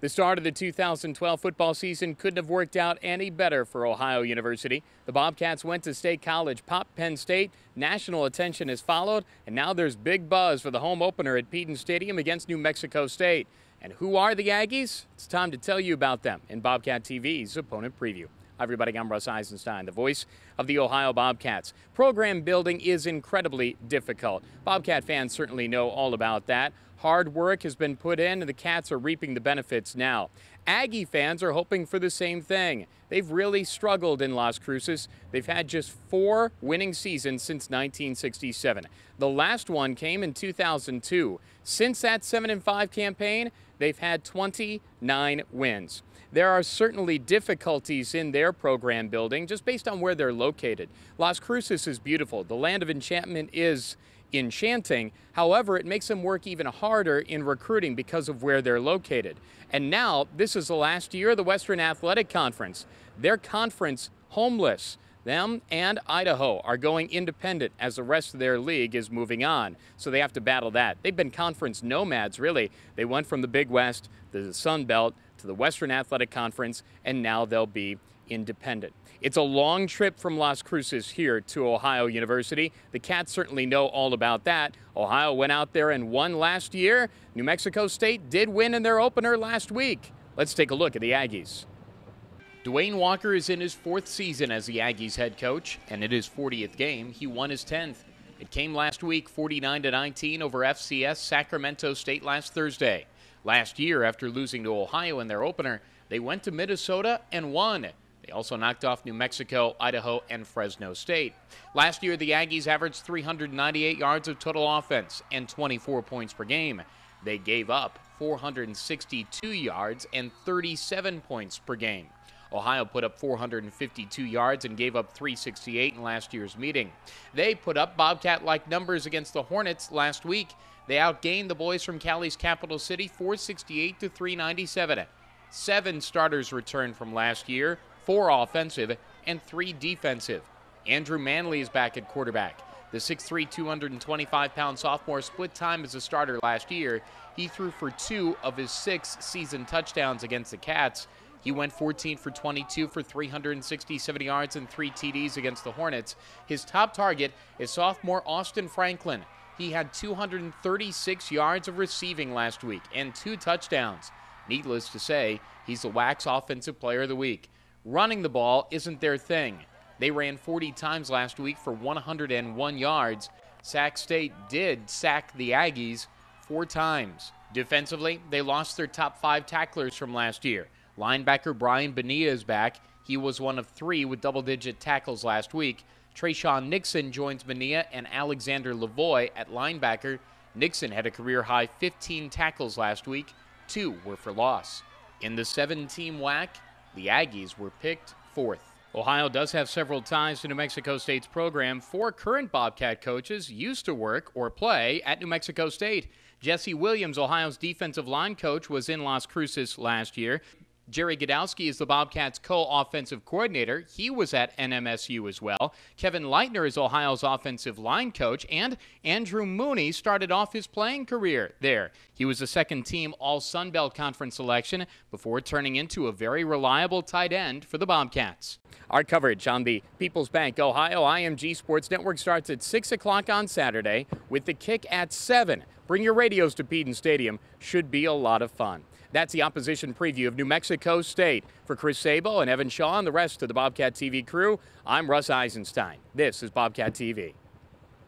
The start of the 2012 football season couldn't have worked out any better for Ohio University. The Bobcats went to State College, popped Penn State, national attention has followed, and now there's big buzz for the home opener at Peden Stadium against New Mexico State. And who are the Aggies? It's time to tell you about them in Bobcat TV's Opponent Preview. Hi everybody, I'm Russ Eisenstein, the voice of the Ohio Bobcats. Program building is incredibly difficult. Bobcat fans certainly know all about that. Hard work has been put in and the Cats are reaping the benefits now. Aggie fans are hoping for the same thing. They've really struggled in Las Cruces. They've had just 4 winning seasons since 1967. The last one came in 2002. Since that 7-5 campaign, they've had 29 wins. There are certainly difficulties in their program building just based on where they're located. Las Cruces is beautiful. The land of enchantment is enchanting. However, it makes them work even harder in recruiting because of where they're located. And now, this is the last year of the Western Athletic Conference. Their conference homeless. Them and Idaho are going independent as the rest of their league is moving on. So they have to battle that. They've been conference nomads, really. They went from the Big West to the Sun Belt to the Western Athletic Conference, and now they'll be independent. It's a long trip from Las Cruces here to Ohio University. The Cats certainly know all about that. Ohio went out there and won last year. New Mexico State did win in their opener last week. Let's take a look at the Aggies. Dwayne Walker is in his 4th season as the Aggies head coach, and in his 40th game, he won his 10th. It came last week, 49-19 over FCS Sacramento State last Thursday. Last year, after losing to Ohio in their opener, they went to Minnesota and won. They also knocked off New Mexico, Idaho, and Fresno State. Last year, the Aggies averaged 398 yards of total offense and 24 points per game. They gave up 462 yards and 37 points per game. Ohio put up 452 yards and gave up 368 in last year's meeting. They put up Bobcat-like numbers against the Hornets last week. They outgained the boys from Cali's capital city 468 to 397. 7 starters returned from last year, 4 offensive and 3 defensive. Andrew Manley is back at quarterback. The 6'3", 225-pound sophomore split time as a starter last year. He threw for 2 of his 6 season touchdowns against the Cats. He went 14 for 22 for 367 yards and 3 TDs against the Hornets. His top target is sophomore Austin Franklin. He had 236 yards of receiving last week and 2 touchdowns. Needless to say, he's the WAC's Offensive Player of the Week. Running the ball isn't their thing. They ran 40 times last week for 101 yards. Sac State did sack the Aggies 4 times. Defensively, they lost their top 5 tacklers from last year. Linebacker Brian Bonilla is back. He was one of 3 with double-digit tackles last week. Trayshawn Nixon joins Bonilla and Alexander Lavoie at linebacker. Nixon had a career-high 15 tackles last week. 2 were for loss. In the 7-team WAC, the Aggies were picked 4th. Ohio does have several ties to New Mexico State's program. 4 current Bobcat coaches used to work or play at New Mexico State. Jesse Williams, Ohio's defensive line coach, was in Las Cruces last year. Jerry Godowski is the Bobcats' co-offensive coordinator. He was at NMSU as well. Kevin Leitner is Ohio's offensive line coach, and Andrew Mooney started off his playing career there. He was a second-team All-Sun Belt Conference selection before turning into a very reliable tight end for the Bobcats. Our coverage on the People's Bank Ohio IMG Sports Network starts at 6 o'clock on Saturday with the kick at 7. Bring your radios to Peden Stadium. Should be a lot of fun. That's the opposition preview of New Mexico State. For Chris Sabo and Evan Shaw and the rest of the Bobcat TV crew, I'm Russ Eisenstein. This is Bobcat TV.